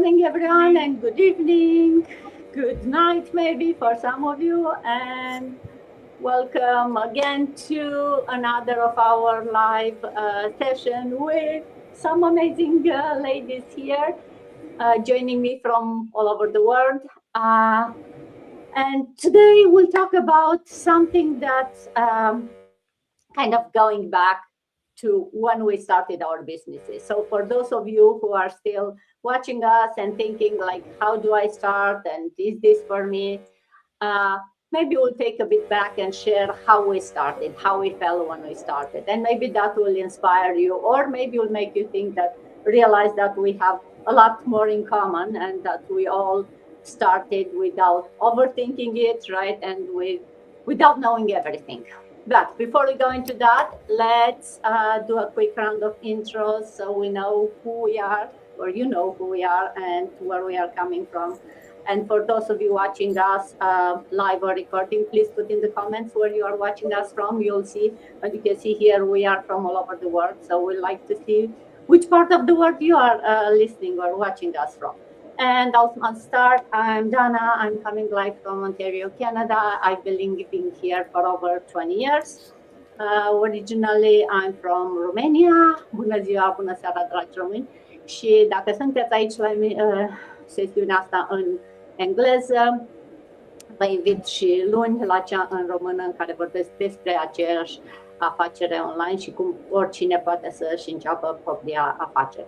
morning, everyone, and good evening, good night, maybe for some of you, and welcome again to another of our live session with some amazing ladies here joining me from all over the world. Uh, and today we'll talk about something that's kind of going back to when we started our businesses. So for those of you who are still watching us and thinking like, how do I start? And is this for me? Uh, Maybe we'll take a bit back and share how we started, how we felt when we started. And maybe that will inspire you, or maybe will make you think that, realize that we have a lot more in common and that we all started without overthinking it, right? And without knowing everything. But before we go into that, let's do a quick round of intros so we know who we are, or you know who we are, and where we are coming from. And for those of you watching us live or recording, please put in the comments where you are watching us from. You'll see, and you can see here, we are from all over the world. So we like to see which part of the world you are listening or watching us from. And I'll start. I'm Dana. I'm coming live from Ontario, Canada. I've been living here for over 20 years. Originally, I'm from Romania. Bună ziua, bună seara, dragi români. Și dacă sunteți aici la sesiunea asta în engleză, vă invit și luni la cea în română în care vorbesc despre aceeași afacere online și cum oricine poate să-și înceapă propria afacere.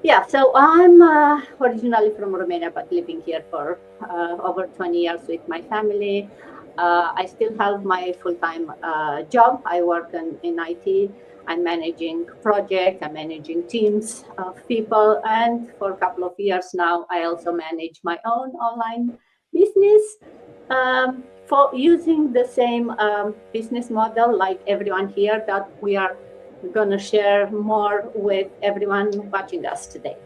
Yeah, so I'm originally from Romania, but living here for over 20 years with my family. I still have my full-time job. I work in IT. I'm managing projects, I'm managing teams of people, and for a couple of years now, I also manage my own online business for using the same business model like everyone here that we are going to share more with everyone watching us today.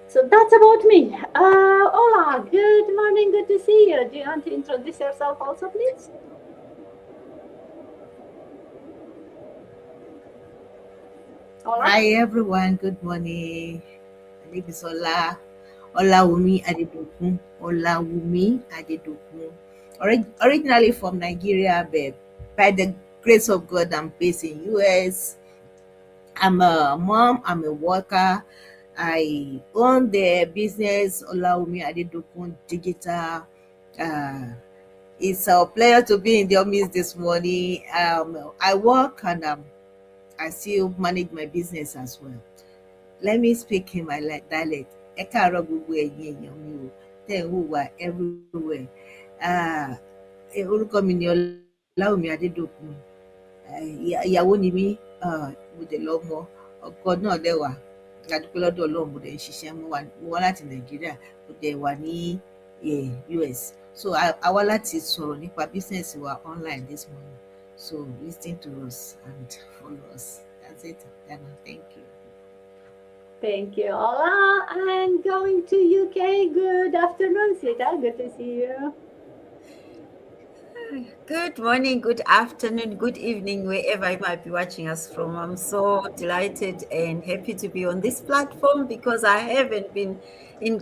So that's about me. Hola, good morning, good to see you. Do you want to introduce yourself also, please? Hola. Hi everyone, good morning. My name is Olawumi Adedokun. Olawumi Adedokun. Originally from Nigeria, but by the grace of God, I'm based in US. I'm a mom, I'm a worker. I own the business Olawumi Adedokun Digital. It's a pleasure to be in your midst this morning. I work and I still manage my business as well. Let me speak in my dialect. Ẹ káàárọ̀ gbogbo ẹ̀yin èèyàn mi o, tẹ́ ń wò wá everywhere. Orúkọ mi ni Ọláwùmí Adédòkun. Ìyàwó ni mí, mo dẹ̀ lọ́mọ, ọkọ náà dẹ̀ wà. A dúpẹ́ lọ́dọ̀ Ọlọ́run, mo dẹ̀ ń ṣiṣẹ́, mo wá láti Nàìjíríà, mo dẹ̀ wà ní US. So a wá láti sọ̀rọ̀ nípa business wa online this morning. So listen to us and follow us. That's it, Dana. Thank you. Thank you, Ola. And going to UK, good afternoon, Sita. Good to see you. Good morning, good afternoon, good evening, wherever you might be watching us from. I'm so delighted and happy to be on this platform because I haven't been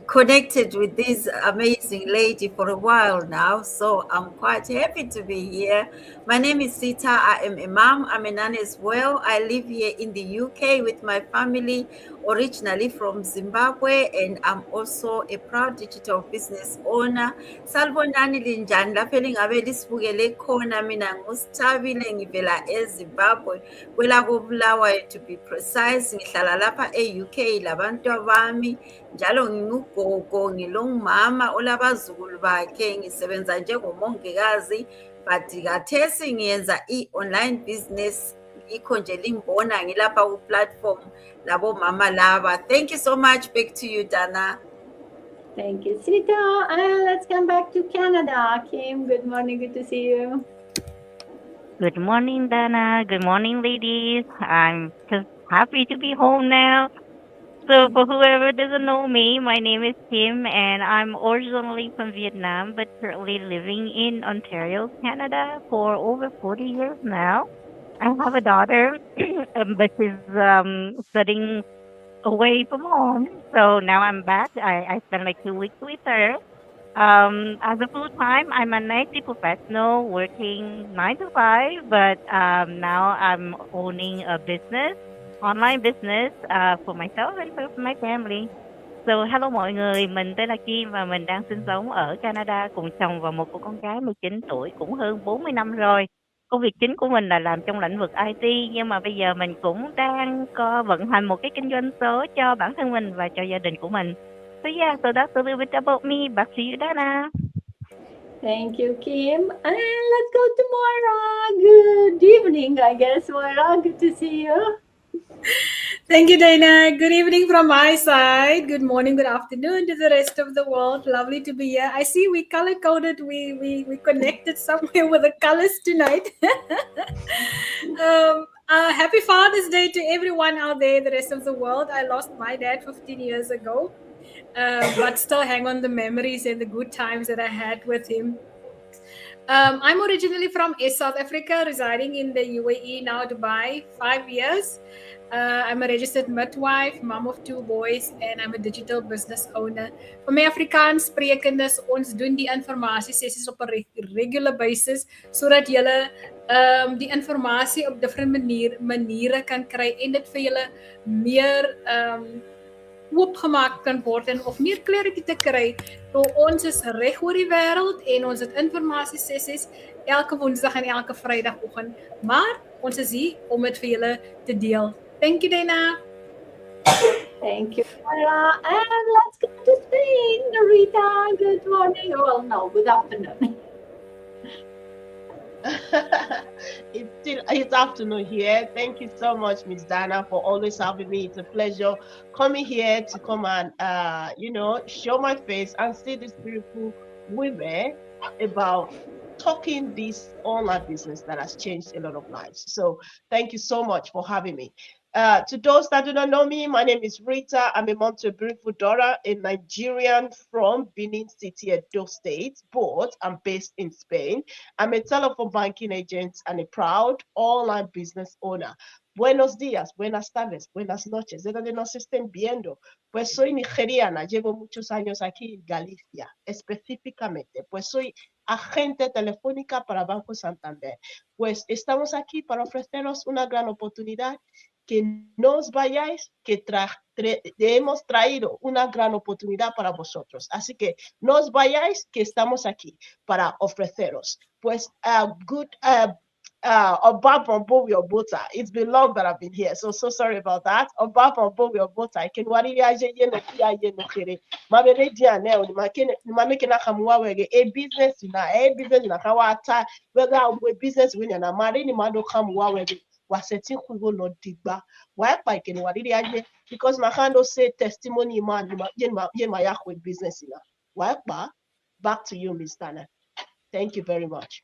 connected with this amazing lady for a while now. So I'm quite happy to be here. My name is Sita. I am a mom. I'm a nanny as well. I live here in the UK with my family, originally from Zimbabwe, and I'm also a proud digital business owner. Salbonani linjani lapha elingabe lisibukele khona, mina ngusithabile ngivela eZimbabwe kwelakoBulawayo to be precise. Ngihlala lapha e-UK labantwabami, njalo ngingugogo, ngilongumama olabazukulu bakhe, ngisebenza njengomongikazi, but khathesi ngiyenza i-online business. Ikho nje limbona ngilapha ku-platform labo mama laba. Thank you so much. Back to you, Dana. Thank you, Sita. And let's come back to Canada. Kim, good morning. Good to see you. Good morning, Dana. Good morning, ladies. I'm just happy to be home now. So for whoever doesn't know me, my name is Kim and I'm originally from Vietnam, but currently living in Ontario, Canada for over 40 years now. I have a daughter, but she's studying away from home. So now I'm back. I spent like 2 weeks with her. As a full time, I'm an IT professional working 9 to 5, but now I'm owning a business, online business, for myself and for my family. So hello mọi người, mình tên là Kim và mình đang sinh sống ở Canada cùng chồng và một cô con gái 19 tuổi, cũng hơn 40 năm rồi. Công việc chính của mình là làm trong lĩnh vực IT, nhưng mà bây giờ mình cũng đang có vận hành một cái kinh doanh số cho bản thân mình và cho gia đình của mình. So yeah, so that's a little bit about me. Back to you, Dana. Thank you, Kim. And let's go to Moira. Good evening, I guess, Moira. Good to see you. Thank you, Dana. Good evening from my side. Good morning, good afternoon to the rest of the world. Lovely to be here. I see we color coded. We connected somewhere with the colors tonight. Happy Father's Day to everyone out there, the rest of the world. I lost my dad 15 years ago, but still hang on the memories and the good times that I had with him. I'm originally from South Africa, residing in the UAE now, Dubai, 5 years. I'm a registered midwife, mom of 2 boys, and I'm a digital business owner. Vir my Afrikaans sprekendes, ons doen die informasie sessies op 'n regular basis sodat julle die informasie op different maniere kan kry en dit vir julle meer oopgemaak kan word en of meer clarity te kry. So ons is reg oor die wêreld en ons het informasie sessies elke Woensdag en elke Vrydagoggend. Maar ons is hier om dit vir julle te deel. Thank you, Dana. Thank you, Moira. And let's go to Spain. Rita, good morning. Well, no, good afternoon. It's afternoon here. Thank you so much, Miss Dana, for always having me. It's a pleasure coming here to come and show my face and see these beautiful women about talking this online business that has changed a lot of lives. So thank you so much for having me. To those that do not know me, my name is Rita. I'm a mom to a beautiful daughter, a Nigerian from Benin City, Edo State, but I'm based in Spain. I'm a telephone banking agent and a proud online business owner. Buenos días, buenas tardes, buenas noches. De donde nos estén viendo. Pues soy nigeriana, llevo muchos años aquí en Galicia, específicamente. Pues soy agente telefónica para Banco Santander. Pues estamos aquí para ofreceros una gran oportunidad, que no os vayáis, que hemos traído una gran oportunidad para vosotros. Así que no os vayáis, que estamos aquí para ofreceros. Pues, Obafon Bobio Bota. It's been long that I've been here, so sorry about that. Obafon Bobio Bota. I can worry aje ye no kia ye no kere. Ma be dia ne o ma make na kamwa wege a business na kawata whether we business win na mari ni ma do kamwa wege waseti kugo no digba. Why pa can worry aje because my handle say testimony man yen ma yak with business na. Why pa? Back to you, Miss Dana. Thank you very much.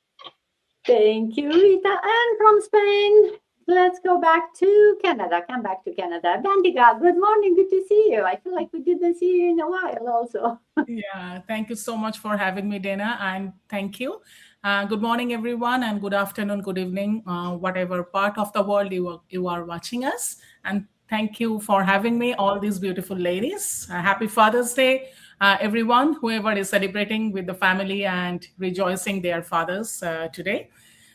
Thank you, Rita. And from Spain, let's go back to Canada. Come back to Canada. Bandiga, good morning. Good to see you. I feel like we didn't see you in a while also. Yeah, thank you so much for having me, Dana, and thank you. Good morning, everyone, and good afternoon, good evening, whatever part of the world you are watching us. And thank you for having me, all these beautiful ladies. Happy Father's Day, everyone, whoever is celebrating with the family and rejoicing their fathers today.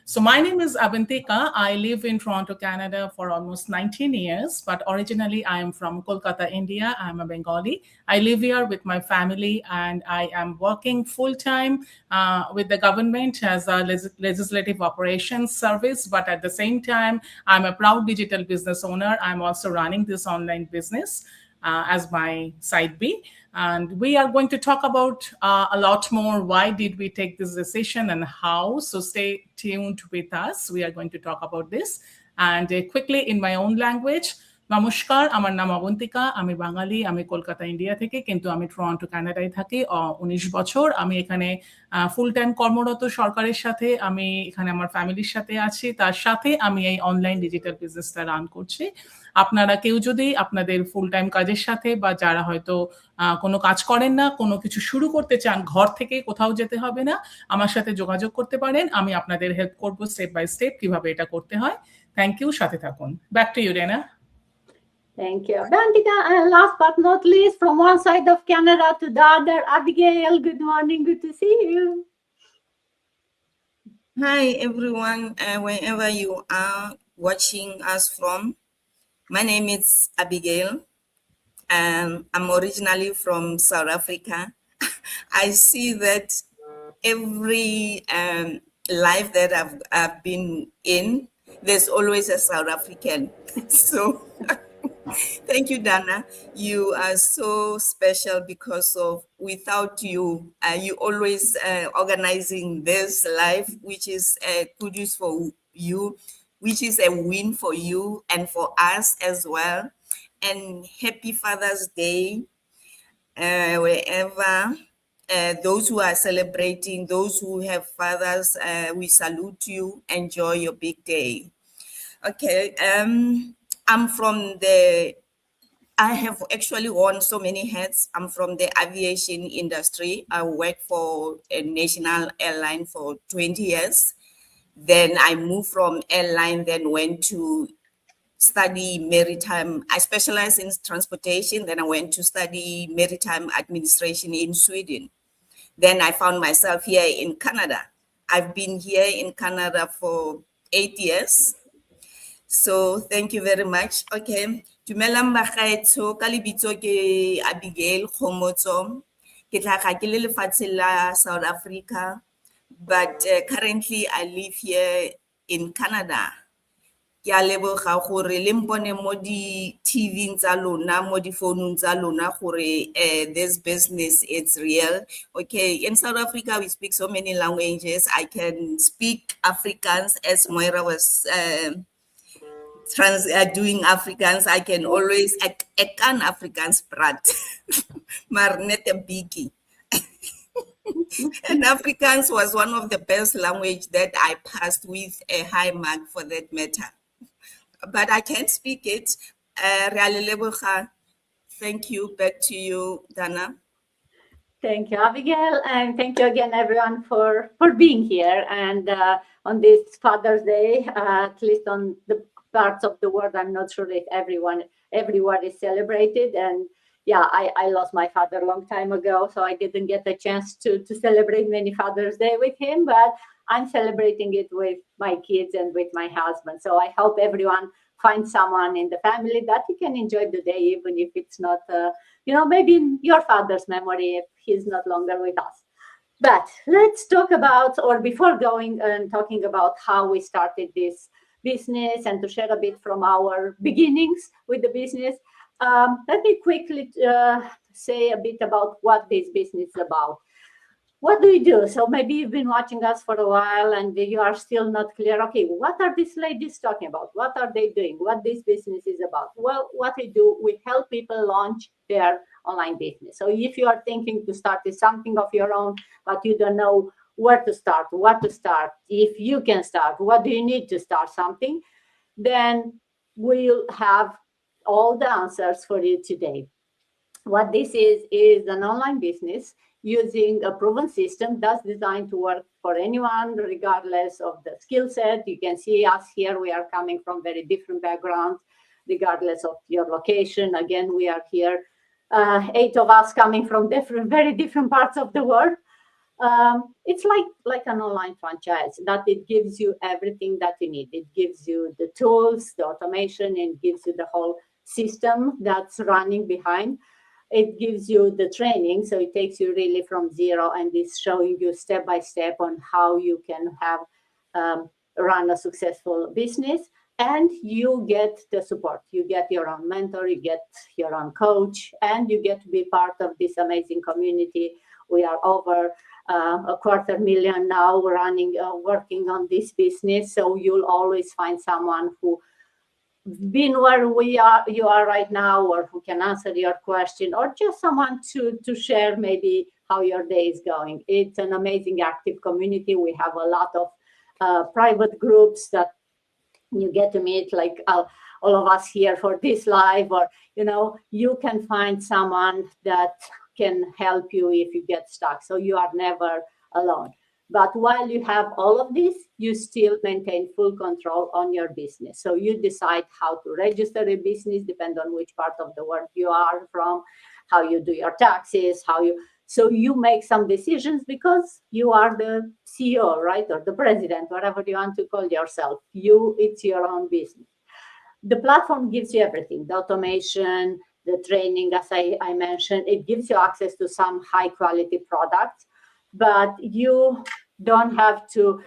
So my name is Avantika. I live in Toronto, Canada for almost 19 years, but originally I am from Kolkata, India. I'm a Bengali. I live here with my family and I am working full-time with the government as a legislative operations service, but at the same time, I'm a proud digital business owner. I'm also running this online business as my side B. And we are going to talk about a lot more. Why did we take this decision and how? So stay tuned with us. We are going to talk about this. And quickly in my own language, নমস্কার, আমার নাম অবন্তিকা, আমি বাঙালি, আমি Kolkata India থেকে, কিন্তু আমি Toronto কানাডায় থাকি 19 বছর। আমি এখানে ফুল টাইম কর্মরত সরকারের সাথে, আমি এখানে আমার ফ্যামিলির সাথে আছি, তার সাথে আমি এই অনলাইন ডিজিটাল বিজনেসটা রান করছি। আপনারা কেউ যদি আপনাদের ফুল টাইম কাজের সাথে বা যারা হয়তো কোনো কাজ করেন না, কোনো কিছু শুরু করতে চান, ঘর থেকে কোথাও যেতে হবে না, আমার সাথে যোগাযোগ করতে পারেন। আমি আপনাদের হেল্প করব স্টেপ বাই স্টেপ কিভাবে এটা করতে হয়। থ্যাংক ইউ, সাথে থাকুন। Back to you, রেনা। Thank you, Bantika. And last but not least, from one side of Canada to the other, Abigail. Good morning. Good to see you. Hi, everyone, wherever you are watching us from. My name is Abigail. I'm originally from South Africa. I see that every life that I've been in, there's always a South African. So thank you, Dana. You are so special because of without you, you always organizing this life, which is good news for you, which is a win for you and for us as well. And happy Father's Day, wherever. Those who are celebrating, those who have fathers, we salute you. Enjoy your big day. Okay, I'm from the I have actually worn so many hats. I'm from the aviation industry. I worked for a national airline for 20 years. Then I moved from airline, then went to study maritime. I specialized in transportation. Then I went to study maritime administration in Sweden. Then I found myself here in Canada. I've been here in Canada for 8 years. So thank you very much. Okay. Dumelang bagaetsho, ka lebitso ke Abigail Khomotso. Ke tlhaga ke le lefatsheng la South Africa, but currently I live here in Canada. Ke a leboga gore le mpone mo di-TV tsa lona, mo di-phone tsa lona gore this business it's real. Okay, in South Africa we speak so many languages. I can speak Afrikaans, as Moira was doing Afrikaans. I can always ek kan Afrikaans praat, maar net 'n bietjie. And Afrikaans was one of the best language that I passed with a high mark for that matter. But I can't speak it. Re a le leboga. Thank you. Back to you, Dana. Thank you, Abigail, and thank you again, everyone, for being here. And on this Father's Day, at least on the parts of the world, I'm not sure if everyone is celebrated. And yeah, I lost my father a long time ago, so I didn't get a chance to celebrate many Father's Day with him. But I'm celebrating it with my kids and with my husband. So I hope everyone finds someone in the family that you can enjoy the day, even if it's not. Maybe in your father's memory if he's not longer with us. But let's talk about, or before going and talking about how we started this business and to share a bit from our beginnings with the business, let me quickly say a bit about what this business is about. What do we do? So maybe you've been watching us for a while and you are still not clear. Okay, what are these ladies talking about? What are they doing? What this business is about? Well, what we do, we help people launch their online business. So if you are thinking to start something of your own, but you don't know where to start, what to start, if you can start, what do you need to start something, then we'll have all the answers for you today. What this is an online business using a proven system that's designed to work for anyone, regardless of the skill set. You can see us here. We are coming from very different backgrounds, regardless of your location. Again, we are here, 8 of us coming from very different parts of the world. It's like an online franchise that it gives you everything that you need. It gives you the tools, the automation, and gives you the whole system that's running behind. It gives you the training, so it takes you really from zero and is showing you step by step on how you can have run a successful business. And you get the support. You get your own mentor, you get your own coach, and you get to be part of this amazing community. We are over 250,000 now running, working on this business. So you'll always find someone who been where you are right now, or who can answer your question, or just someone to share maybe how your day is going. It's an amazing active community. We have a lot of private groups that you get to meet, like all of us here for this live, or you can find someone that can help you if you get stuck, so you are never alone. But while you have all of this, you still maintain full control on your business. So you decide how to register a business, depend on which part of the world you are from, how you do your taxes, so you make some decisions because you are the CEO, right? Or the president, whatever you want to call yourself. It's your own business. The platform gives you everything, the automation, the training, as I mentioned. It gives you access to some high quality products, but you don't have to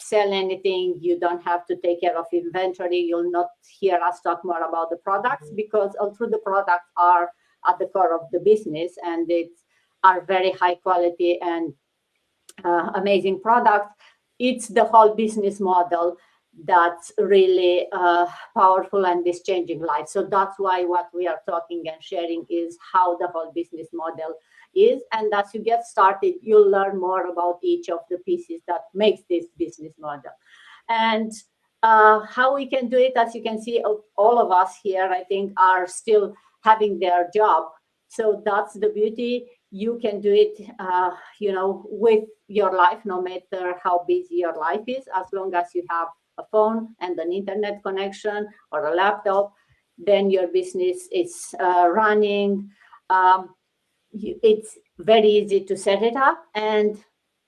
sell anything. You don't have to take care of inventory. You'll not hear us talk more about the products, because although the products are at the core of the business and it's are very high quality and amazing products, it's the whole business model that's really powerful and is changing lives. So that's why what we are talking and sharing is how the whole business model is. And as you get started, you'll learn more about each of the pieces that makes this business model. And how we can do it, as you can see, all of us here, I think, are still having their job. So that's the beauty. You can do it, with your life, no matter how busy your life is, as long as you have a phone and an internet connection or a laptop, then your business is running. It's very easy to set it up, and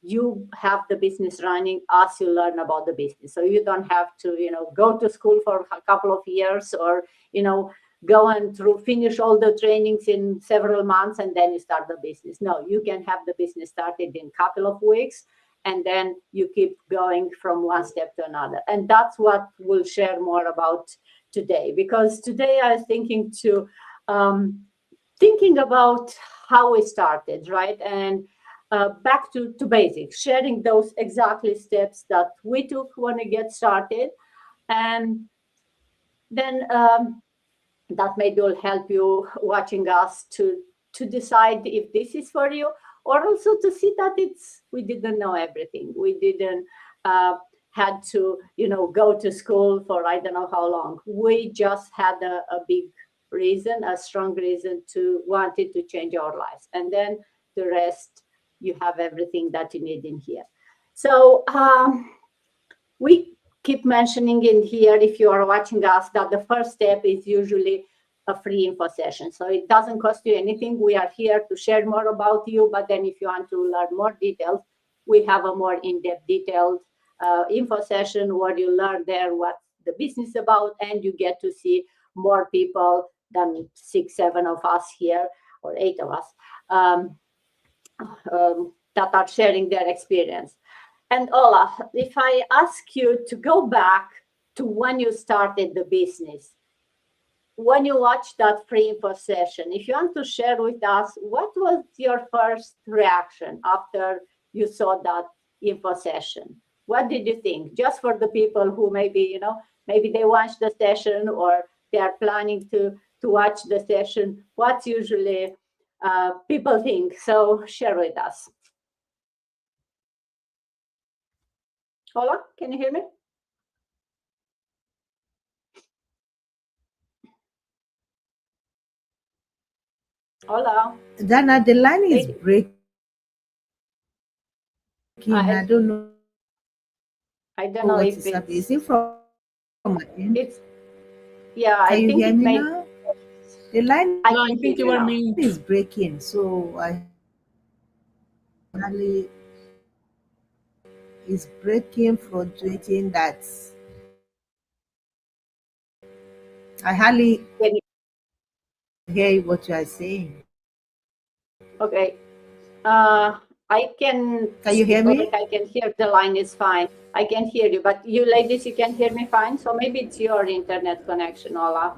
you have the business running as you learn about the business. So you don't have to, go to school for a couple of years, or, go and finish all the trainings in several months and then you start the business. No, you can have the business started in a couple of weeks, and then you keep going from one step to another. And that's what we'll share more about today, because today I was thinking about how we started, right? And back to basics, sharing those exactly steps that we took when we get started. And then that maybe will help you watching us to decide if this is for you, or also to see that we didn't know everything. We didn't had to, go to school for I don't know how long. We just had a big reason, a strong reason to wanted to change our lives. And then the rest, you have everything that you need in here. So we keep mentioning in here, if you are watching us, that the first step is usually a free info session. So it doesn't cost you anything. We are here to share more about you, but then if you want to learn more details, we have a more in-depth detailed info session where you learn there what the business is about, and you get to see more people than 6, 7 of us here, or 8 of us, that are sharing their experience. And Ola, if I ask you to go back to when you started the business, when you watched that free info session, if you want to share with us, what was your first reaction after you saw that info session? What did you think? Just for the people who maybe they watched the session, or they are planning to watch the session, what usually people think? So share with us. Ola, can you hear me? Ola. Dana, the line is breaking. I don't know. I don't know if is it from my end? I think hear me now? The line I think you were mute. is breaking, so I hardly is breaking, fluctuating. That I hardly hear what you are saying. Okay. I can. Can you hear me? I can hear the line is fine. I can hear you, but you ladies, you can hear me fine. So maybe it's your internet connection, Ola.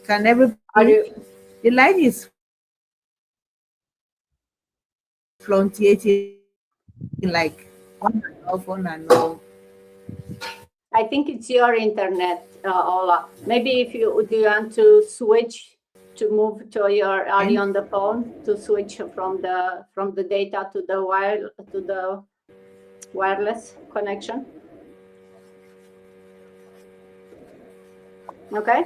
Can everybody? The line is fluctuating, like on and off, on and off. I think it's your internet, Ola. Maybe if do you want to switch to move to your, are you on the phone, to switch from the data to the wireless connection? Okay.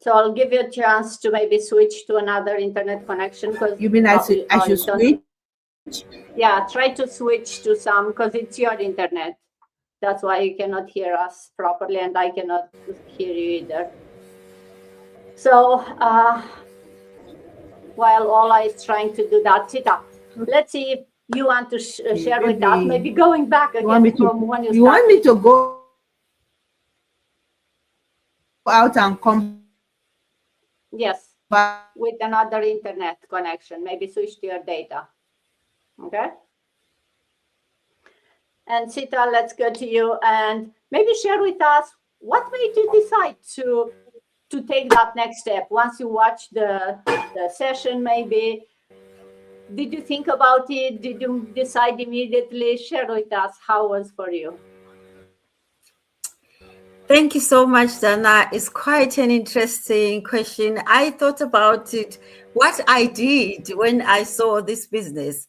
So I'll give you a chance to maybe switch to another internet connection, because you mean I should switch? Yeah, try to switch to some because it's your internet. That's why you cannot hear us properly, and I cannot hear you either. So while Ola is trying to do that, Sita, let's see if you want to Okay, share with us, maybe maybe going back you want again me from to when you you want me started. to go out and come back Yes, with another internet connection, maybe switch to your data. Okay. And Sita, let's go to you and maybe share with us what made you decide to take that next step once you watch the session. Maybe did you think about it? Did you decide immediately? Share with us how it was for you. Thank you so much, Dana. It's quite an interesting question. I thought about it, what I did when I saw this business.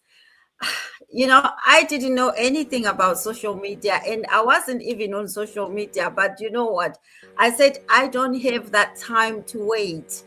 I didn't know anything about social media and I wasn't even on social media. But you know what? I said, I don't have that time to wait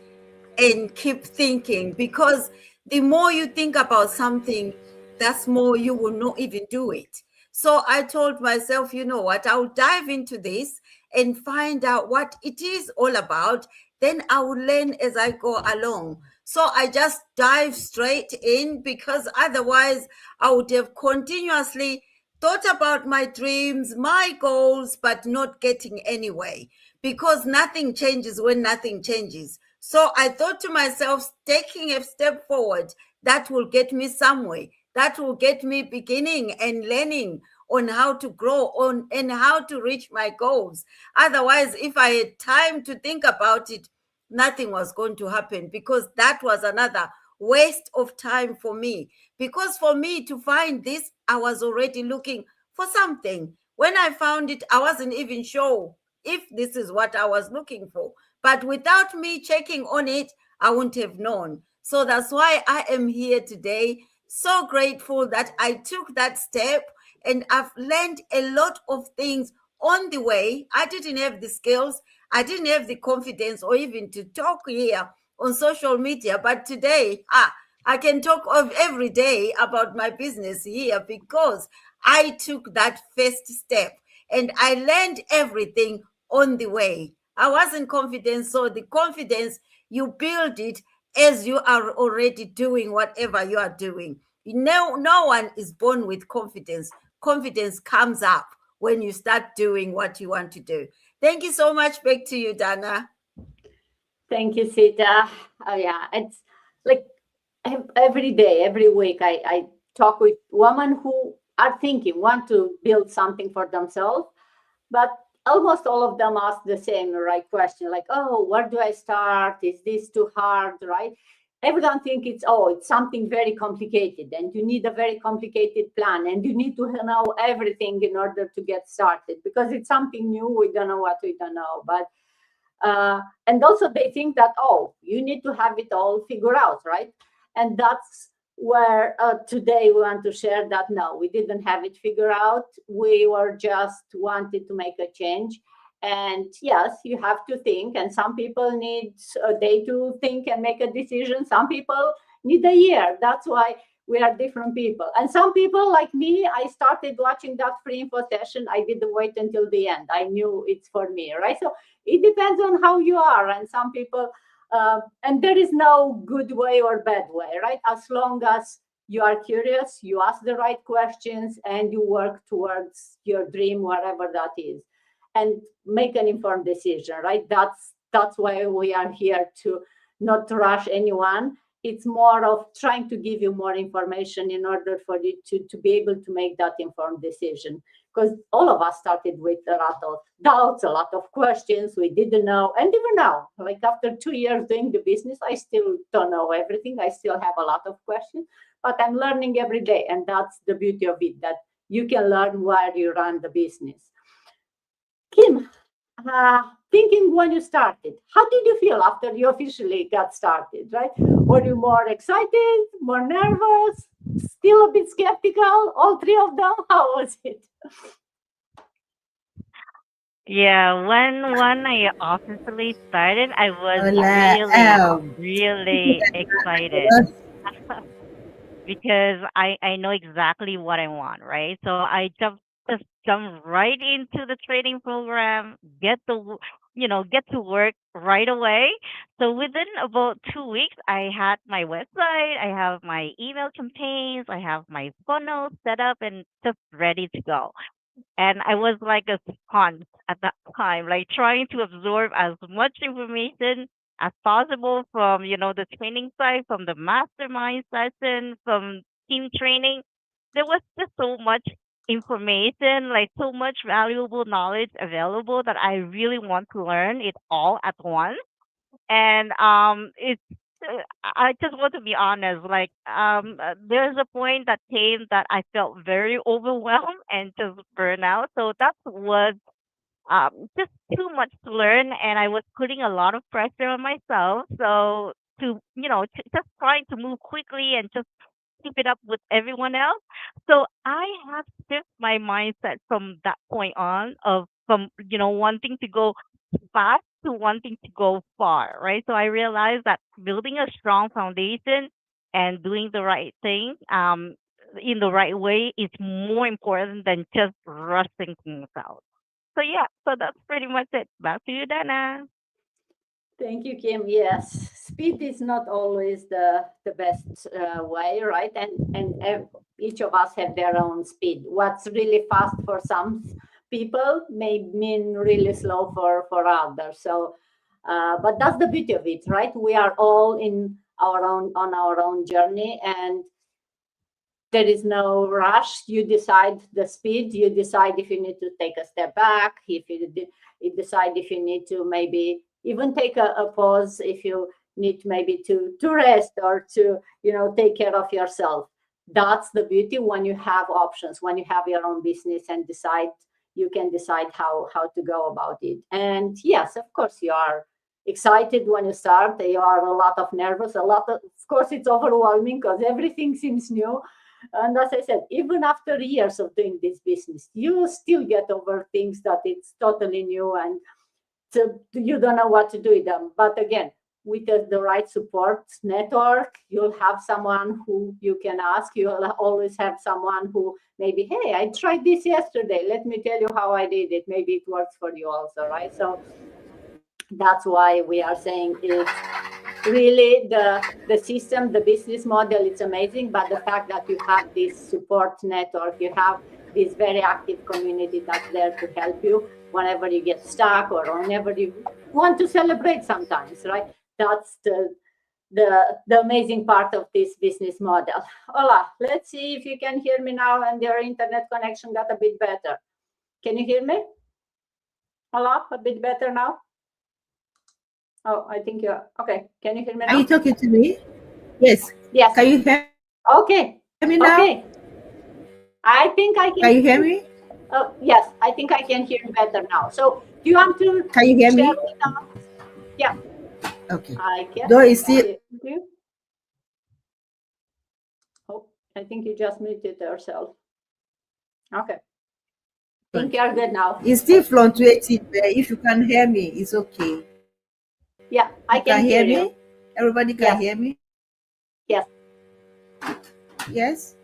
and keep thinking, because the more you think about something, that's more you will not even do it. So I told myself, you know what, I'll dive into this and find out what it is all about. Then I will learn as I go along. So I just dive straight in, because otherwise I would have continuously thought about my dreams, my goals, but not getting anywhere, because nothing changes when nothing changes. So I thought to myself, taking a step forward, that will get me somewhere. That will get me beginning and learning on how to grow on and how to reach my goals. Otherwise, if I had time to think about it, nothing was going to happen, because that was another waste of time for me. Because for me to find this, I was already looking for something. When I found it, I wasn't even sure if this is what I was looking for. But without me checking on it, I wouldn't have known. So that's why I am here today. So grateful that I took that step, and I've learned a lot of things on the way. I didn't have the skills, I didn't have the confidence, or even to talk here on social media. But today, I can talk of every day about my business here, because I took that first step and I learned everything on the way. I wasn't confident, so the confidence, you build it as you are already doing whatever you are doing. No one is born with confidence. Confidence comes up when you start doing what you want to do. Thank you so much. Back to you, Dana. Thank you, Sita. Oh, yeah, it's like every day, every week, I talk with women who are thinking, want to build something for themselves, but almost all of them ask the same right question, like, oh, where do I start? Is this too hard, right? Everyone think it's something very complicated and you need a very complicated plan and you need to know everything in order to get started because it's something new. We don't know what we don't know. But and also they think that, oh, you need to have it all figured out, right? And that's where today we want to share that no, we didn't have it figured out. We were just wanted to make a change. And yes, you have to think, and some people need a day to think and make a decision. Some people need a year. That's why we are different people. And some people like me, I started watching that free info session. I didn't wait until the end. I knew it's for me, right? So it depends on how you are. And some people and there is no good way or bad way, right? As long as you are curious, you ask the right questions, and you work towards your dream, whatever that is, and make an informed decision, right? That's why we are here, to not rush anyone. It's more of trying to give you more information in order for you to be able to make that informed decision, because all of us started with a lot of doubts, a lot of questions we didn't know. And even now, like after 2 years doing the business, I still don't know everything. I still have a lot of questions, but I'm learning every day. And that's the beauty of it, that you can learn while you run the business. Kim, thinking when you started, how did you feel after you officially got started, right? Were you more excited, more nervous, still a bit skeptical? All three of them? How was it? Yeah, when I officially started, I was Hola, really, really excited. because I know exactly what I want, right? So I just jump right into the training program, get to work right away. So within about 2 weeks, I had my website, I have my email campaigns, I have my funnel set up and just ready to go. And I was like a sponge at that time, like trying to absorb as much information as possible from, the training side, from the mastermind session, from team training. There was just so much information, like so much valuable knowledge available that I really want to learn it all at once. And it's I just want to be honest, like there's a point that came that I felt very overwhelmed and just burnout. So that was just too much to learn, and I was putting a lot of pressure on myself. So just trying to move quickly and just keep it up with everyone else. So I have shifted my mindset from that point on of from wanting to go fast to wanting to go far, right? So I realized that building a strong foundation and doing the right thing in the right way is more important than just rushing things out. So yeah, so that's pretty much it. Back to you, Dana. Thank you, Kim. Yes, speed is not always the best way, right? And each of us have their own speed. What's really fast for some people may mean really slow for others. So, but that's the beauty of it, right? We are all in our own on our own journey, and there is no rush. You decide the speed. You decide if you need to take a step back, if you decide if you need to maybe even take a pause, if you need maybe to rest or to take care of yourself. That's the beauty when you have options, when you have your own business and you can decide how to go about it. And yes, of course, you are excited when you start. You are a lot of nervous, of course, it's overwhelming because everything seems new. And as I said, even after years of doing this business, you still get over things that it's totally new and so you don't know what to do with them. But again, with the right support network, you'll have someone who you can ask. You'll always have someone who maybe, hey, I tried this yesterday. Let me tell you how I did it. Maybe it works for you also, right? So that's why we are saying it's really the system, the business model, it's amazing, but the fact that you have this support network, you have this very active community that's there to help you whenever you get stuck or whenever you want to celebrate sometimes, right? That's the amazing part of this business model. Hola, let's see if you can hear me now and your internet connection got a bit better. Can you hear me? Hola, a bit better now? Oh, I think you're okay. Can you hear me Are you now? talking to me? Yes. Yes. Can you hear me now? Okay. Okay. I think I Can you hear can. me? Oh, yes, I think I can hear you better now. So, do you want to Can you hear share me? with us? Yeah, Okay. I can. Though it's still hear you. Oh, I think you just muted yourself. Okay. I think you are good now. it's still fluctuating, but if you can hear me, it's okay. Yeah, I You can can hear hear me? you. Everybody can Yes, hear me? yes. Yes?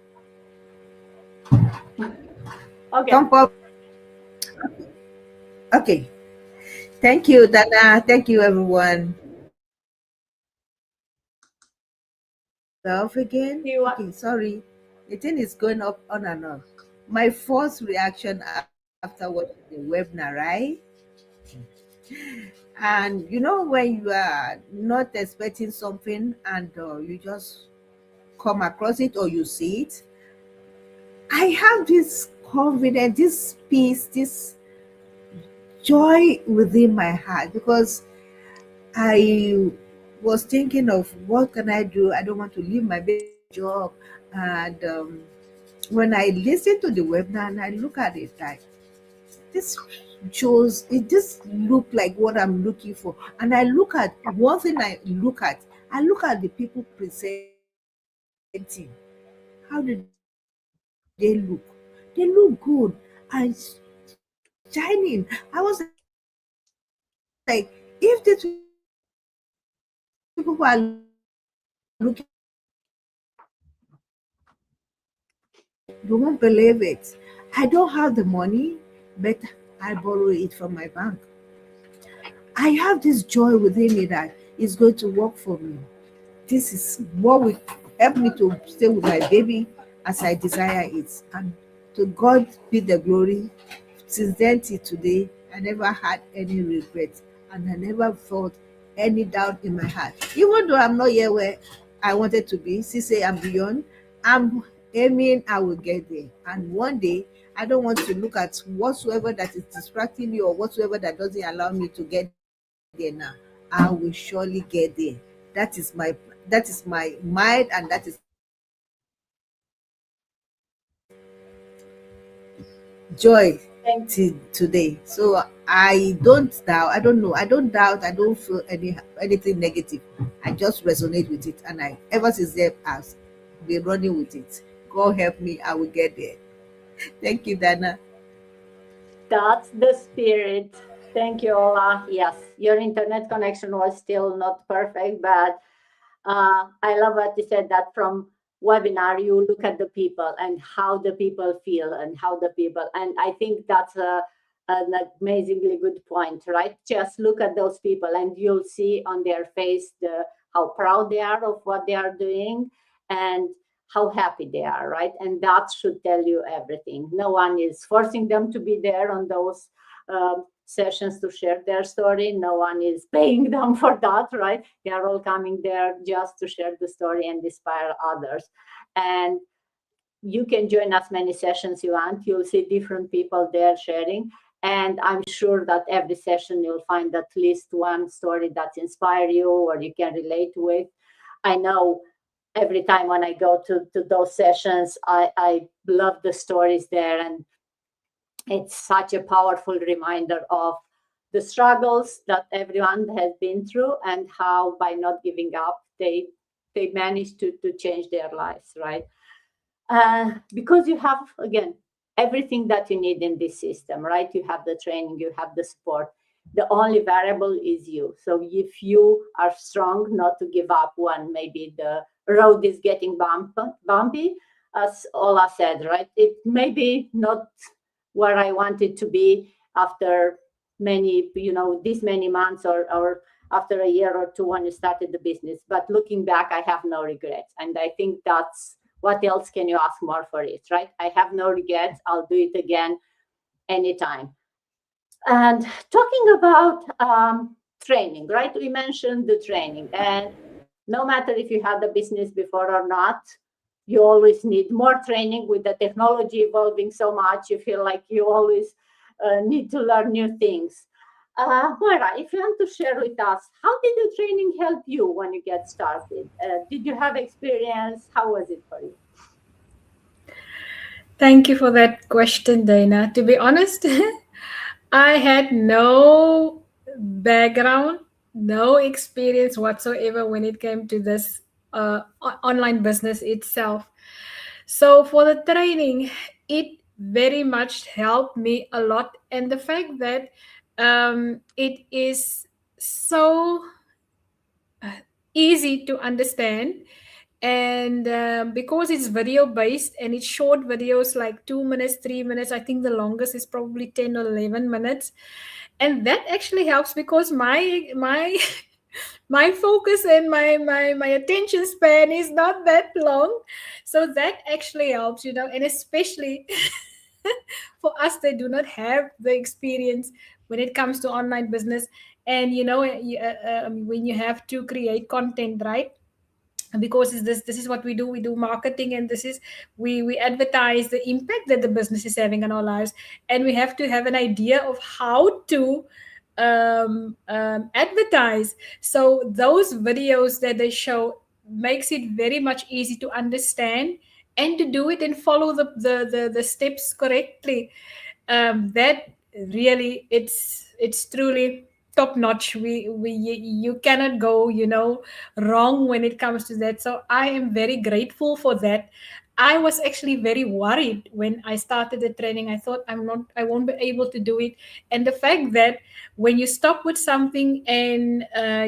Okay. Come up. Okay. Thank you, Dana. Thank you, everyone. Off again? Do you want? Okay, sorry. The thing is going up on and off. My first reaction after watching the webinar, right? And when you are not expecting something and you just come across it or you see it, I have this confidence, this peace, this joy within my heart because I was thinking of what can I do. I don't want to leave my big job. And when I listen to the webinar and I look at it, like this shows it just look like what I'm looking for. And I look at one thing I look at the people presenting. How do they look? They look good and shining. I was like, if these people who are looking for something like this, You won't believe it. I don't have the money, but I borrow it from my bank. I have this joy within me that is going to work for me. This is what will help me to stay with my baby as I desire it. And to God be the glory. Since then till today, I never had any regret and I never felt any doubt in my heart. Even though I'm not yet where I wanted to be, CC and beyond, I'm aiming I will get there. And one day, I don't want to look at whatsoever that is distracting me or whatsoever that doesn't allow me to get there now. I will surely get there. That is my mind and that is my joy Thank till today. So I don't doubt. I don't know. I don't doubt. I don't feel anything negative. I just resonate with it, and I ever since then I've been running with it. God help me. I will get there. Thank you, Dana. That's the spirit. Thank you, Ola. Yes, your internet connection was still not perfect, but I love what you said that from webinar, you look at the people and how the people feel and how the people, and I think that's an amazingly good point, right? Just look at those people and you'll see on their face how proud they are of what they are doing and how happy they are, right? And that should tell you everything. No one is forcing them to be there on those sessions to share their story. No one is paying them for that, right? They are all coming there just to share the story and inspire others. And you can join as many sessions you want. You'll see different people there sharing. And I'm sure that every session you'll find at least one story that inspire you or you can relate with. I know every time when I go to those sessions, I love the stories there. And it's such a powerful reminder of the struggles that everyone has been through and how by not giving up they managed to change their lives, right? Because you have, again, everything that you need in this system, right? You have the training, you have the support. The only variable is you. So if you are strong not to give up when maybe the road is getting bumpy, as Ola said, right? It may be not where I wanted to be after many, this many months or after a year or two when you started the business. But looking back, I have no regrets. And I think that's what else can you ask more for it, right? I have no regrets. I'll do it again anytime. And talking about training, right? We mentioned the training. And no matter if you had a business before or not, you always need more training with the technology evolving so much. You feel like you always need to learn new things. Moira, if you want to share with us, how did the training help you when you get started? Did you have experience? How was it for you? Thank you for that question, Dana. To be honest, I had no background, no experience whatsoever when it came to this online business itself. So for the training, it very much helped me a lot. And the fact that it is so easy to understand, and because it's video based and it's short videos like 2 minutes, 3 minutes, I think the longest is probably 10 or 11 minutes, and that actually helps because my my focus and my attention span is not that long, so that actually helps, and especially for us that do not have the experience when it comes to online business. And when you have to create content, right? Because this is what we do marketing, and this is we advertise the impact that the business is having on our lives, and we have to have an idea of how to advertise. So those videos that they show makes it very much easy to understand and to do it and follow the steps correctly. That really, it's truly top notch. We You cannot go wrong when it comes to that. So I am very grateful for that. I was actually very worried when I started the training. I thought I won't be able to do it. And the fact that when you stop with something and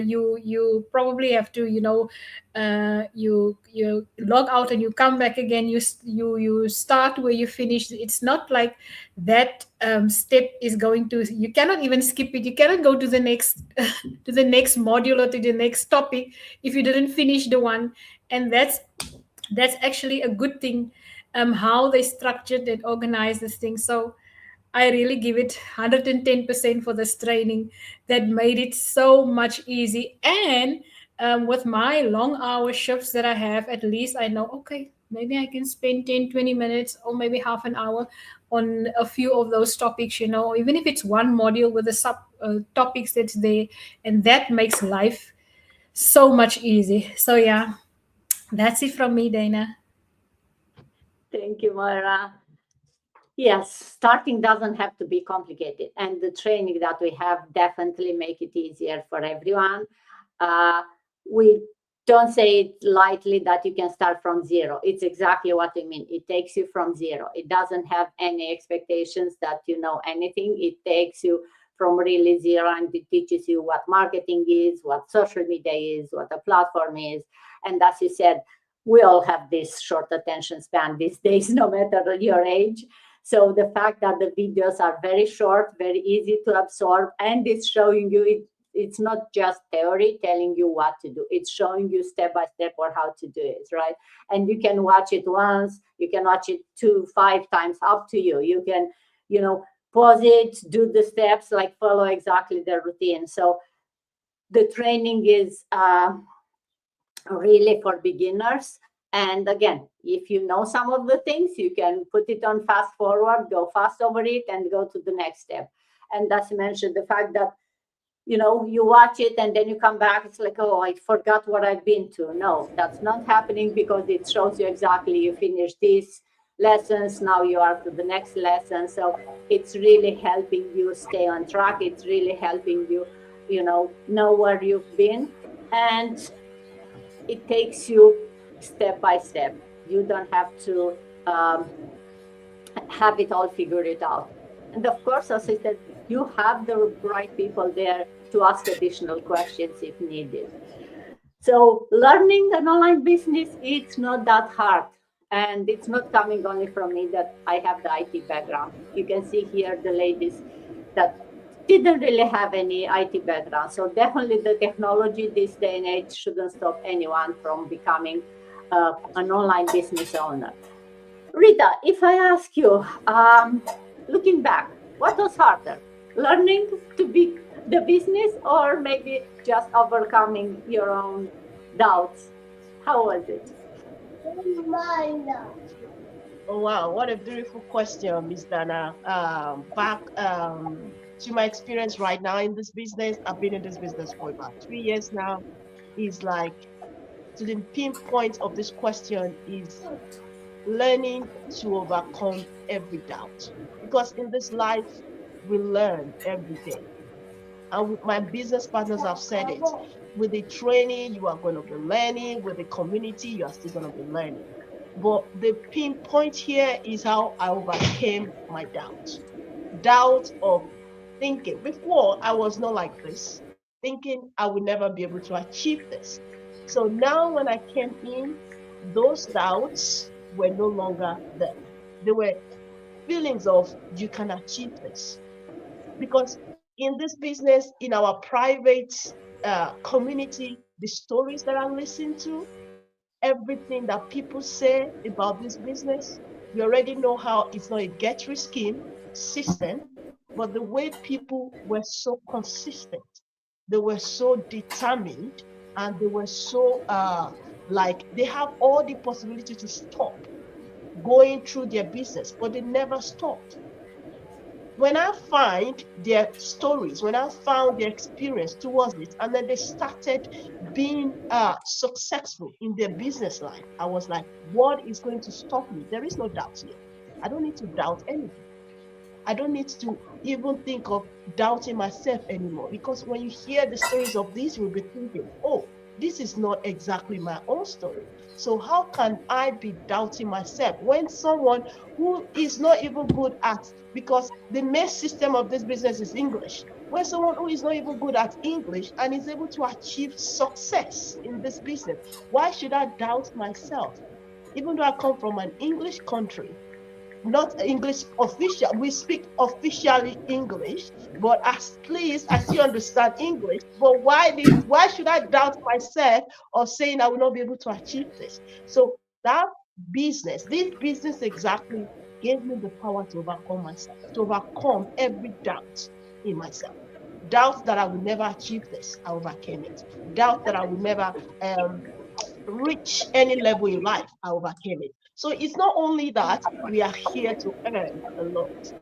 you probably have to, you log out and you come back again. You start where you finish. It's not like that step is going to. You cannot even skip it. You cannot go to the next to the next module or to the next topic if you didn't finish the one. And that's actually a good thing, how they structured and organized this thing. So I really give it 110% for this training that made it so much easy. And with my long hour shifts that I have, at least I know, okay, maybe I can spend 10, 20 minutes or maybe half an hour on a few of those topics, even if it's one module with the sub topics that's there. And that makes life so much easy. So yeah, that's it from me, Dana. Thank you, Moira. Yes, starting doesn't have to be complicated, and the training that we have definitely make it easier for everyone. We don't say it lightly that you can start from zero. It's exactly what I mean. It takes you from zero. It doesn't have any expectations that you know anything. It takes you from really zero, and it teaches you what marketing is, what social media is, what a platform is. And as you said, we all have this short attention span these days, no matter your age. So the fact that the videos are very short, very easy to absorb, and it's showing you it's not just theory telling you what to do. It's showing you step by step or how to do it, right? And you can watch it once, you can watch it 2, 5 times, up to you. You can, pause it, do the steps, like follow exactly the routine. So the training is really for beginners. And again, if you know some of the things, you can put it on fast forward, go fast over it, and go to the next step. And as you mentioned, the fact that you watch it and then you come back, it's like, oh, I forgot what I've been to. No, that's not happening, because it shows you exactly you finished these lessons, now you are to the next lesson. So it's really helping you stay on track. It's really helping you, know where you've been. And it takes you step by step. You don't have to have it all figured it out. And of course, as I said, you have the right people there to ask additional questions if needed. So learning an online business, it's not that hard. And it's not coming only from me that I have the IT background. You can see here the ladies that didn't really have any IT background. So definitely the technology this day and age shouldn't stop anyone from becoming an online business owner. Rita, if I ask you, looking back, what was harder? Learning to be the business, or maybe just overcoming your own doubts? How was it? Oh wow, what a beautiful question, Miss Dana. Back to my experience right now in this business, I've been in this business for about 3 years now. Is like, to the pinpoint of this question is learning to overcome every doubt. Because in this life, we learn every day. And with my business partners have said it. With the training, you are going to be learning. With the community, you are still going to be learning. But the pinpoint here is how I overcame my doubts. Doubt of thinking. Before, I was not like this, thinking I would never be able to achieve this. So now when I came in, those doubts were no longer there. They were feelings of, you can achieve this. Because in this business, in our private community, the stories that I listen to, everything that people say about this business, we already know how it's not a get-rich scheme system, but the way people were so consistent, they were so determined, and they were so like they have all the possibility to stop going through their business, but they never stopped. When I find their stories, when I found their experience towards it, and then they started being successful in their business life, I was like, what is going to stop me? There is no doubt here. I don't need to doubt anything. I don't need to even think of doubting myself anymore, because when you hear the stories of these, you'll be thinking, oh, this is not exactly my own story. So how can I be doubting myself when someone who is not even good at, because the main system of this business is English, when someone who is not even good at English and is able to achieve success in this business, why should I doubt myself? Even though I come from an English country, not English official. We speak officially English, but at least I still understand English. But why should I doubt myself of saying I will not be able to achieve this? So that this business exactly gave me the power to overcome myself, to overcome every doubt in myself. Doubt that I will never achieve this, I overcame it. Doubt that I will never reach any level in life, I overcame it. So it's not only that we are here to earn a lot,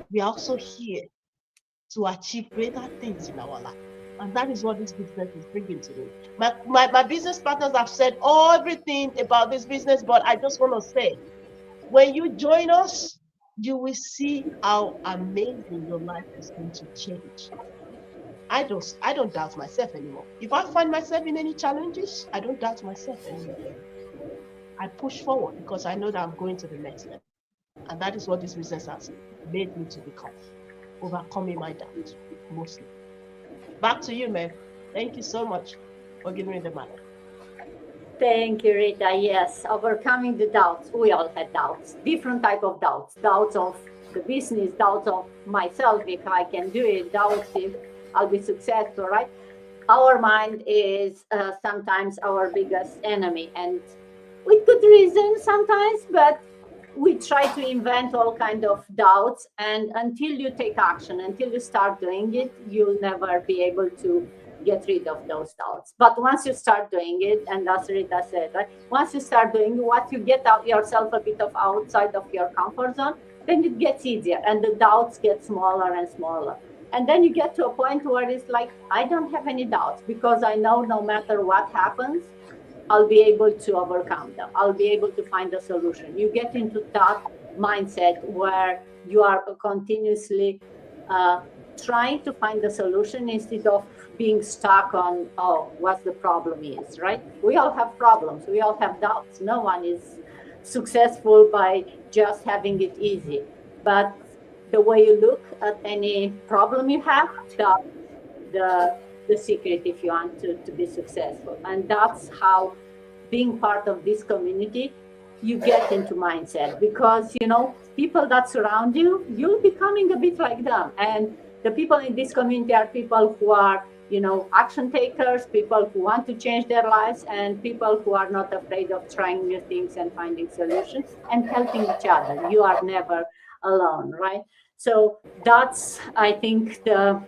we are also here to achieve greater things in our life. And that is what this business is bringing to me. My business partners have said everything about this business, but I just want to say, when you join us, you will see how amazing your life is going to change. I don't doubt myself anymore. If I find myself in any challenges, I don't doubt myself anymore. I push forward because I know that I'm going to the next level. And that is what this business has made me to become, overcoming my doubt, mostly. Back to you, Meg. Thank you so much for giving me the mic. Thank you, Rita. Yes, overcoming the doubts. We all had doubts, different type of doubts. Doubts of the business, doubts of myself, if I can do it, doubts if I'll be successful, right? Our mind is sometimes our biggest enemy, and with good reason sometimes, but we try to invent all kind of doubts, and until you take action, until you start doing it, you'll never be able to get rid of those doubts. But once you start doing it, and as Rita said, right, once you start doing what you get out yourself a bit of outside of your comfort zone, then it gets easier and the doubts get smaller and smaller. And then you get to a point where it's like, I don't have any doubts because I know no matter what happens, I'll be able to overcome them. I'll be able to find a solution. You get into that mindset where you are continuously trying to find a solution instead of being stuck on, oh, what the problem is, right? We all have problems. We all have doubts. No one is successful by just having it easy. But the way you look at any problem you have, that's the secret if you want to be successful. And that's how being part of this community, you get into mindset because, people that surround you, you're becoming a bit like them. And the people in this community are people who are, action takers, people who want to change their lives, and people who are not afraid of trying new things and finding solutions and helping each other. You are never alone, right? So that's, I think, the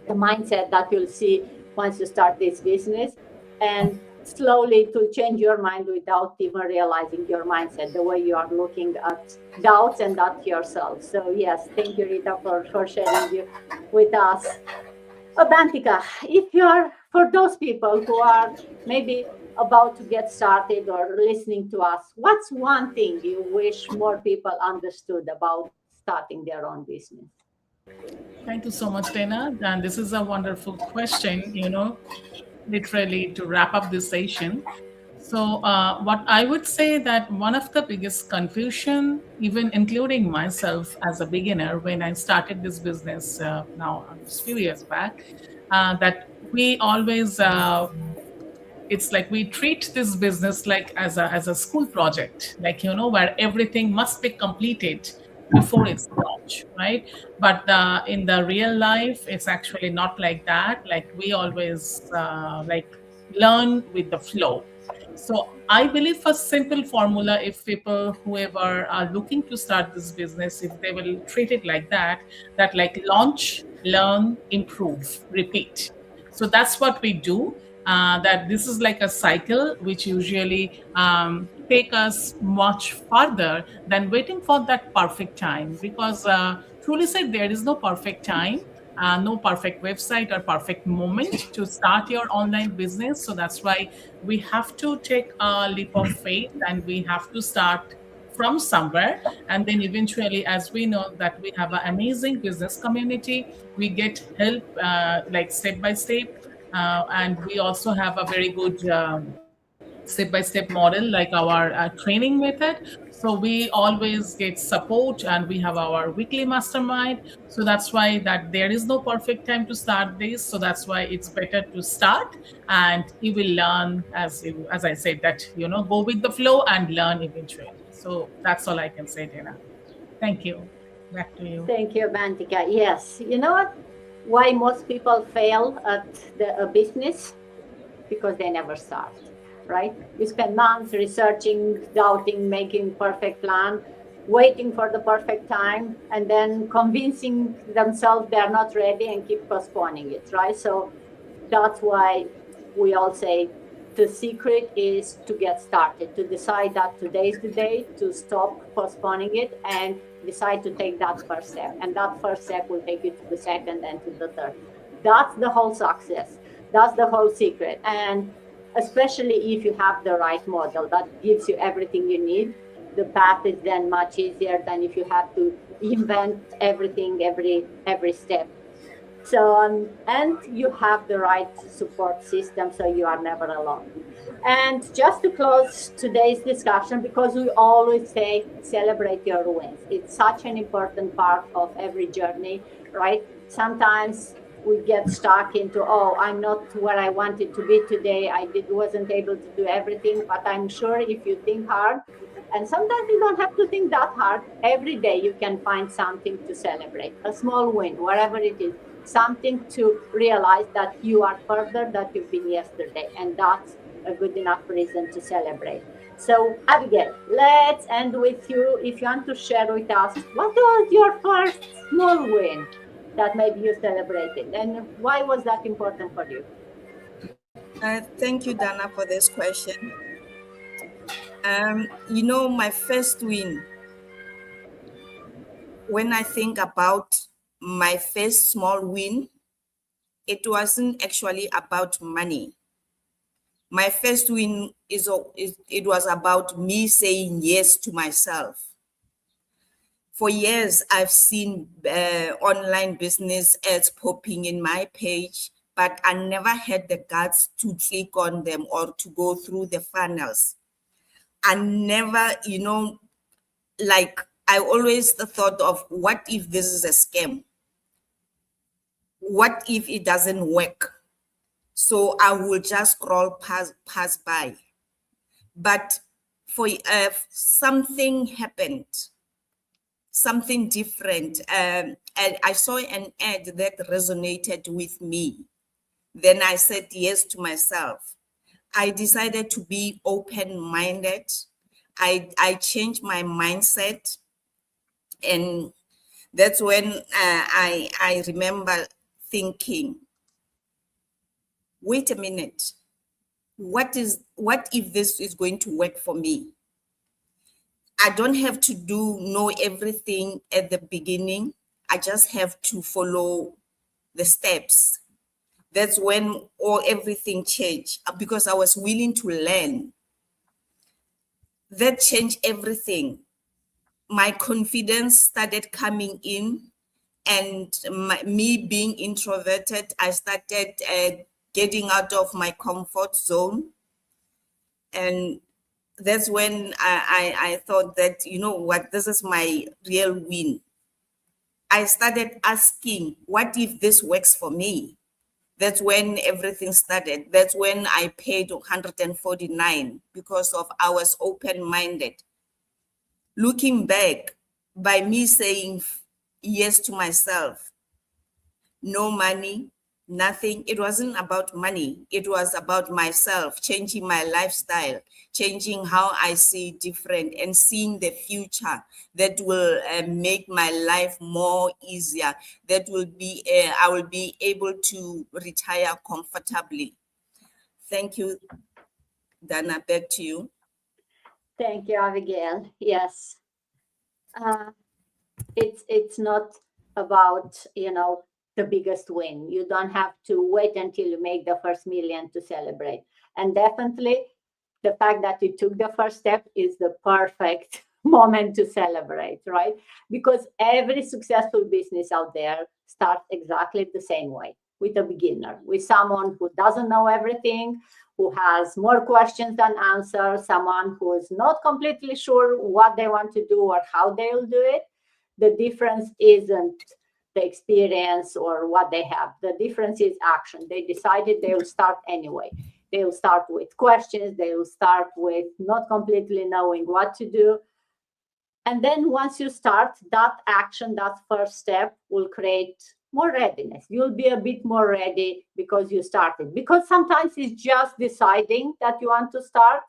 mindset that you'll see once you start this business, and slowly to change your mind without even realizing your mindset, the way you are looking at doubts and at yourself. So yes, thank you, Rita, for sharing you with us. Bantika, if you are, for those people who are maybe about to get started or listening to us, what's one thing you wish more people understood about starting their own business? Thank you so much, Dana. And this is a wonderful question, literally to wrap up this session. So, what I would say that one of the biggest confusion, even including myself as a beginner, when I started this business now a few years back, that we always it's like we treat this business like as a school project, like where everything must be completed before it's launched, right? But in the real life, it's actually not like that. Like we always learn with the flow. So I believe a simple formula, if people, whoever are looking to start this business, if they will treat it like that like launch, learn, improve, repeat. So that's what we do. That this is like a cycle which usually take us much further than waiting for that perfect time, because truly said, there is no perfect time, no perfect website or perfect moment to start your online business. So that's why we have to take a leap of faith and we have to start from somewhere. And then eventually, as we know that we have an amazing business community, we get help like step by step. And we also have a very good step-by-step model, like our training method. So we always get support, and we have our weekly mastermind. So that's why that there is no perfect time to start this. So that's why it's better to start, and you will learn, as I said, that go with the flow and learn eventually. So that's all I can say, Dana. Thank you. Back to you. Thank you, Bantika. Yes, you know what? Why most people fail at the business? Because they never start, right? You spend months researching, doubting, making perfect plan, waiting for the perfect time, and then convincing themselves they are not ready and keep postponing it, right? So that's why we all say the secret is to get started, to decide that today is the day, to stop postponing it and decide to take that first step. And that first step will take you to the second and to the third. That's the whole success. That's the whole secret. And especially if you have the right model that gives you everything you need, the path is then much easier than if you have to invent everything every step. So, and you have the right support system, so you are never alone. And just to close today's discussion, because we always say celebrate your wins. It's such an important part of every journey, right? Sometimes we get stuck into, oh, I'm not where I wanted to be today. Wasn't able to do everything, but I'm sure if you think hard, and sometimes you don't have to think that hard. Every day you can find something to celebrate, a small win, whatever it is, something to realize that you are further than you've been yesterday. And that's a good enough reason to celebrate. So, Abigail, let's end with you. If you want to share with us, what was your first small win that maybe you celebrated, and why was that important for you? Thank you, Dana, for this question. My first win, when I think about my first small win, it wasn't actually about money. My first win it was about me saying yes to myself. For years, I've seen online business ads popping in my page, but I never had the guts to click on them or to go through the funnels. I never, I always thought of, what if this is a scam? What if it doesn't work? So I will just scroll pass by. But for something happened, something different. And I saw an ad that resonated with me. Then I said yes to myself. I decided to be open-minded. I changed my mindset. And that's when I remember thinking, wait a minute, what if this is going to work for me? I don't have to know everything at the beginning. I just have to follow the steps. That's when everything changed, because I was willing to learn. That changed everything. My confidence started coming in, and me being introverted, I started getting out of my comfort zone. And that's when I thought that, you know what, this is my real win. I started asking, what if this works for me? That's when everything started. That's when I paid 149, because of I was open-minded. Looking back, by me saying yes to myself, no money, nothing. It wasn't about money. It was about myself, changing my lifestyle, changing how I see different, and seeing the future that will make my life more easier. That will be, I will be able to retire comfortably. Thank you, Dana. Back to you. Thank you, Abigail. Yes. Uh, it's not about the biggest win. You don't have to wait until you make the first million to celebrate. And definitely the fact that you took the first step is the perfect moment to celebrate, right? Because every successful business out there starts exactly the same way. with a beginner, with someone who doesn't know everything, who has more questions than answers, someone who is not completely sure what they want to do or how they'll do it. The difference isn't the experience or what they have. The difference is action. They decided they will start anyway. They will start with questions. They will start with not completely knowing what to do. And then once you start, that action, that first step will create more readiness. You'll be a bit more ready because you started. Because sometimes it's just deciding that you want to start.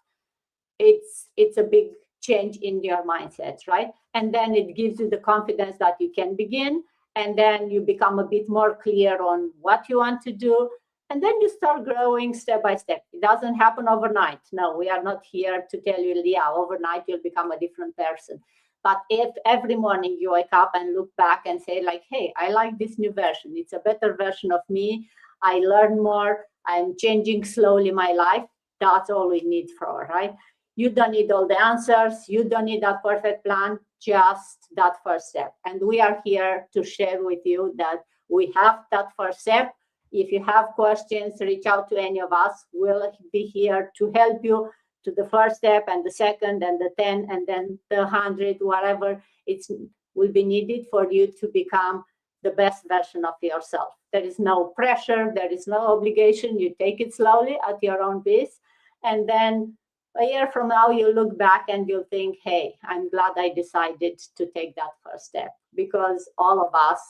It's a big change in your mindset, right? And then it gives you the confidence that you can begin. And then you become a bit more clear on what you want to do. And then you start growing step by step. It doesn't happen overnight. No, we are not here to tell you, yeah, overnight you'll become a different person. But if every morning you wake up and look back and say, like, hey, I like this new version. It's a better version of me. I learn more. I'm changing slowly my life. That's all we need for, right? You don't need all the answers. You don't need that perfect plan, just that first step. And we are here to share with you that we have that first step. If you have questions, reach out to any of us. We'll be here to help you to the first step and the second and the 10 and then the 100, whatever it will be needed for you to become the best version of yourself. There is no pressure. There is no obligation. You take it slowly at your own pace. And then a year from now, you'll look back and you'll think, hey, I'm glad I decided to take that first step. Because all of us,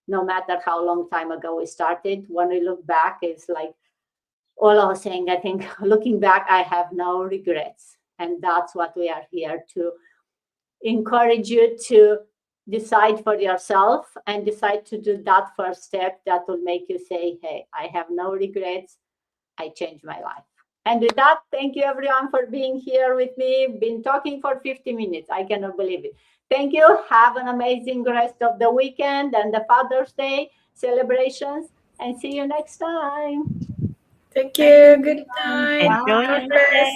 no matter how long time ago we started, when we look back, it's like all I was saying, I think looking back, I have no regrets. And that's what we are here to encourage you to decide for yourself and decide to do that first step that will make you say, hey, I have no regrets. I changed my life. And with that, thank you everyone for being here with me. Been talking for 50 minutes. I cannot believe it. Thank you. Have an amazing rest of the weekend and the Father's Day celebrations. And see you next time. Thank you. Good everyone. night. Enjoy God your bless. day.